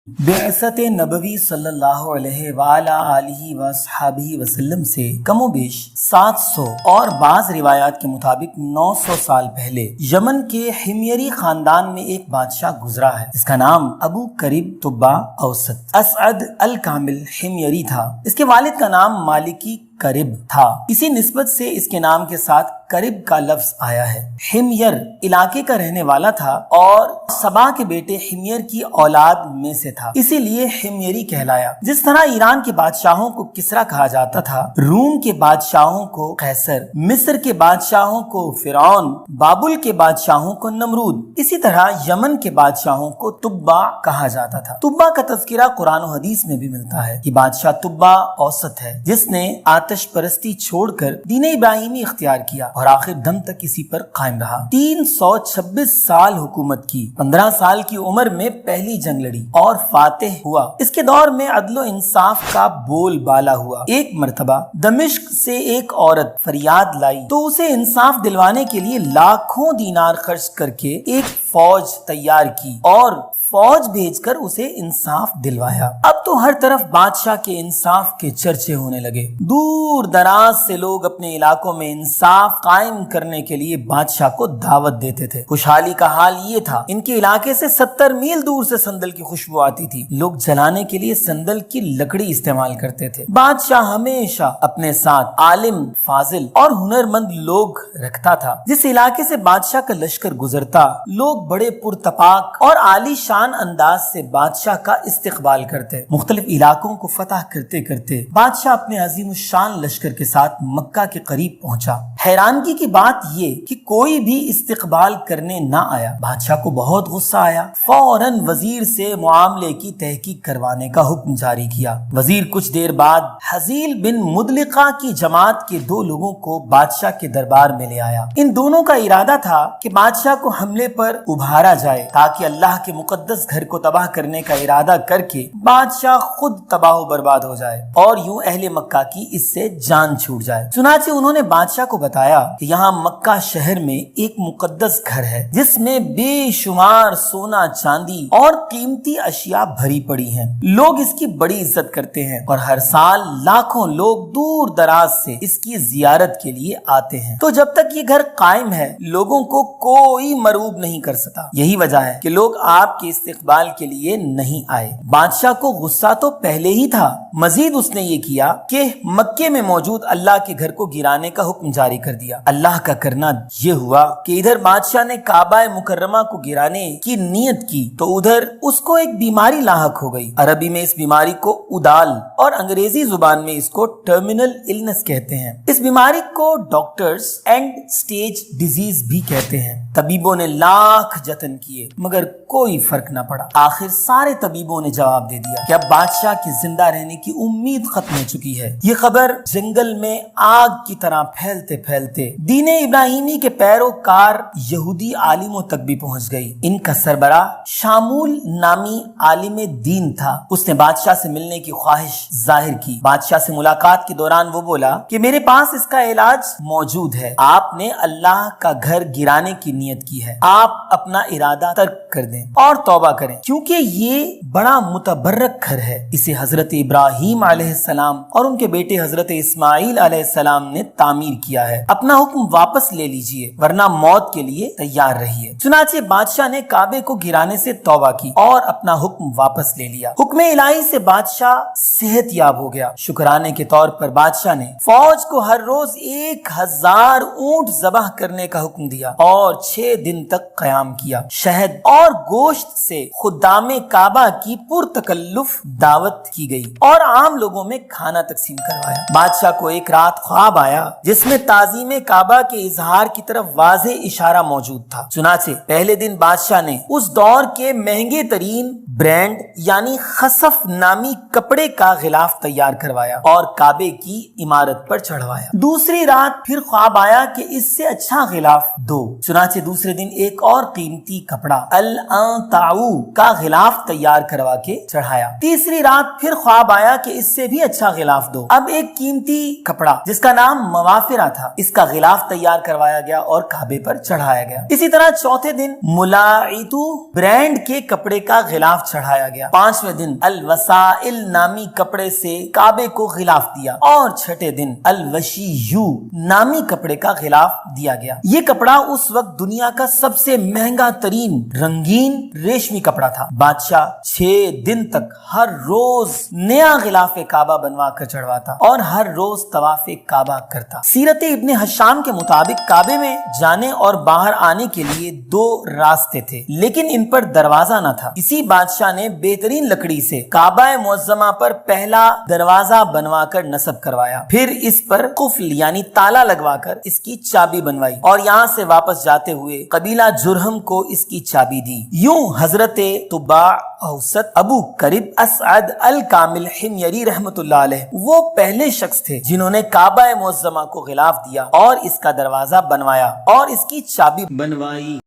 بعثت نبوی صلی اللہ علیہ وآلہ آلہ وصحبہ وسلم سے کم و بیش 700 اور بعض روایات کے مطابق 900 سال پہلے یمن کے حمیری خاندان میں ایک بادشاہ گزرا ہے. اس کا نام ابو کریب طبہ اوسط اسعد الکامل حمیری تھا. اس کے والد کا نام مالکی کرب تھا. اسی نسبت سے اس کے نام کے ساتھ کرب کا لفظ آیا ہے. حمیر علاقے کا رہنے والا تھا اور سبا کے بیٹے حمیر کی اولاد میں سے تھا، اسی لیے حمیری کہلایا. جس طرح ایران کے بادشاہوں کو کسرا کہا جاتا تھا، روم کے بادشاہوں کو قیصر، مصر کے بادشاہوں کو فرعون، بابل کے بادشاہوں کو نمرود، اسی طرح یمن کے بادشاہوں کو طبہ کہا جاتا تھا. طبہ کا تذکرہ قرآن و حدیث میں بھی ملتا ہے. یہ بادشاہ طبہ اوسط ہے جس نے آتش پرستی چھوڑ کر دین ابراہیمی اختیار کیا اور آخر دم تک اسی پر قائم رہا. 326 سال حکومت کی، 15 سال کی عمر میں پہلی جنگ لڑی اور فاتح ہوا. اس کے دور میں عدل و انصاف کا بول بالا ہوا. ایک مرتبہ دمشق سے ایک عورت فریاد لائی تو اسے انصاف دلوانے کے لیے لاکھوں دینار خرچ کر کے ایک فوج تیار کی اور فوج بھیج کر اسے انصاف دلوایا. اب تو ہر طرف بادشاہ کے انصاف کے چرچے ہونے لگے. دور دراز سے لوگ اپنے علاقوں میں انصاف قائم کرنے کے لیے بادشاہ کو دعوت دیتے تھے. خوشحالی کا حال یہ تھا، ان کے علاقے سے 70 میل دور سے سندل کی خوشبو آتی تھی. لوگ جلانے کے لیے سندل کی لکڑی استعمال کرتے تھے. بادشاہ ہمیشہ اپنے ساتھ عالم، فاضل اور ہنرمند لوگ رکھتا تھا. جس علاقے سے بادشاہ کا لشکر گزرتا، لوگ بڑے پرتپاک اور عالی شان انداز سے بادشاہ کا استقبال کرتے. مختلف علاقوں کو فتح کرتے کرتے بادشاہ اپنے عظیم الشان لشکر کے ساتھ مکہ کے قریب پہنچا. حیرانگی کی بات یہ کہ کوئی بھی استقبال کرنے نہ آیا. بادشاہ کو بہت غصہ آیا. فوراً وزیر سے معاملے کی تحقیق کروانے کا حکم جاری کیا. وزیر کچھ دیر بعد حزیل بن مدلقہ کی جماعت کے 2 لوگوں کو بادشاہ کے دربار میں لے آیا. ان دونوں کا ارادہ تھا کہ بادشاہ کو حملے پر ابھارا جائے تاکہ اللہ کے مقدس گھر کو تباہ کرنے کا ارادہ کر کے بادشاہ خود تباہ و برباد ہو جائے اور یوں اہل مکہ کی اس سے جان چھوٹ جائے. چنانچہ انہوں نے بادشاہ کو بتایا کہ یہاں مکہ شہر میں ایک مقدس گھر ہے جس میں بے شمار سونا چاندی اور قیمتی اشیاء بھری پڑی ہیں. لوگ اس کی بڑی عزت کرتے ہیں اور ہر سال لاکھوں لوگ دور دراز سے اس کی زیارت کے لیے آتے ہیں. تو جب تک یہ گھر قائم ہے لوگوں کو کوئی مرعوب نہیں کر سکتا. یہی وجہ ہے کہ لوگ آپ کے استقبال کے لیے نہیں آئے. بادشاہ کو غصہ تو پہلے ہی تھا. مزید اس نے یہ کیا کہ مکے میں موجود اللہ کے گھر کو گرانے کا حکم جاری کر دیا. اللہ کا کرنا یہ ہوا کہ ادھر بادشاہ نے کعبہ مکرمہ کو گرانے کی نیت کی تو ادھر اس کو ایک بیماری لاحق ہو گئی. عربی میں اس بیماری کو ادال اور انگریزی زبان میں اس کو ٹرمینل النس کہتے ہیں. اس بیماری کو ڈاکٹرز اینڈ سٹیج ڈیزیز بھی کہتے ہیں. طبیبوں نے لاکھ جتن کیے مگر کوئی فرق نہ پڑا. آخر سارے طبیبوں نے جواب دے دیا کہ اب بادشاہ کے زندہ رہنے کی امید ختم ہو چکی ہے. یہ خبر جنگل میں آگ کی طرح پھیلتے پھیلتے دین ابراہیمی کے پیروکار یہودی عالموں تک بھی پہنچ گئی. ان کا سربراہ شامول نامی عالم دین تھا. اس نے بادشاہ سے ملنے کی خواہش ظاہر کی. بادشاہ سے ملاقات کے دوران وہ بولا کہ میرے پاس اس کا علاج موجود ہے. آپ نے اللہ کا گھر گرانے کی نیت کی ہے. آپ اپنا ارادہ ترک کر دیں اور توبہ کریں کیونکہ یہ بڑا متبرک گھر ہے. اسے حضرت ابراہیم علیہ السلام اور ان کے بیٹے حضرت اسماعیل علیہ السلام نے تعمیر کیا ہے. اپنا حکم واپس لے لیجئے ورنہ موت کے لیے تیار رہیے. چنانچہ بادشاہ نے کعبے کو گرانے سے توبہ کی اور اپنا حکم واپس لے لیا. حکم الہی سے بادشاہ صحت یاب ہو گیا. شکرانے کے طور پر بادشاہ نے فوج کو ہر روز 1000 اونٹ ذبح کرنے کا حکم دیا اور 6 دن تک قیام کیا. شہد اور گوشت سے خدام کعبہ کی پرتکلف دعوت کی گئی اور عام لوگوں میں کھانا تقسیم کروایا. بادشاہ کو ایک رات خواب آیا جس میں تعظیم کعبہ کے اظہار کی طرف واضح اشارہ موجود تھا. چنانچہ پہلے دن بادشاہ نے اس دور کے مہنگے ترین برانڈ یعنی خصف نامی کپڑے کا غلاف تیار کروایا اور کعبے کی عمارت پر چڑھوایا. دوسری رات پھر خواب آیا کہ اس سے اچھا غلاف دو. چنانچہ دوسرے دن ایک اور قیمتی کپڑا الانتاؤ کا غلاف تیار کروا کے چڑھایا. تیسری رات پھر خواب آیا کہ اس سے بھی اچھا غلاف دو. اب ایک قیمتی کپڑا جس کا نام موافرہ تھا اس کا غلاف تیار کروایا گیا اور کعبے پر چڑھایا گیا۔ اسی طرح چوتھے دن ملاعتو برانڈ کے کپڑے کا غلاف چڑھایا گیا۔ پانچویں دن الوسائل نامی کپڑے سے کعبے کو غلاف دیا اور چھٹے دن الوشیو نامی کپڑے کا غلاف دیا گیا۔ یہ کپڑا اس وقت دنیا کا سب سے مہنگا ترین رنگین ریشمی کپڑا تھا۔ بادشاہ 6 دن تک ہر روز نیا غلاف کعبہ بنوا کر چڑھواتا اور ہر روز طواف کعبہ کرتا۔ سیرت ابن حشام کے مطابق کعبے میں جانے اور باہر آنے کے لیے 2 راستے تھے، لیکن ان پر دروازہ نہ تھا۔ اسی بادشاہ نے بہترین لکڑی سے کعبہ معظمہ پر پہلا دروازہ بنوا کر نصب کروایا، پھر اس پر قفل یعنی تالا لگوا کر اس کی چابی بنوائی اور یہاں سے واپس جاتے ہوئے قبیلہ جرہم کو اس کی چابی دی۔ یوں حضرت طباع اوسط ابو کرب اسعد الکامل حمیری رحمت اللہ علیہ وہ پہلے شخص تھے جنہوں نے کعبہ معظمہ کو غلاف دیا اور اس کا دروازہ بنوایا اور اس کی چابی بنوائی۔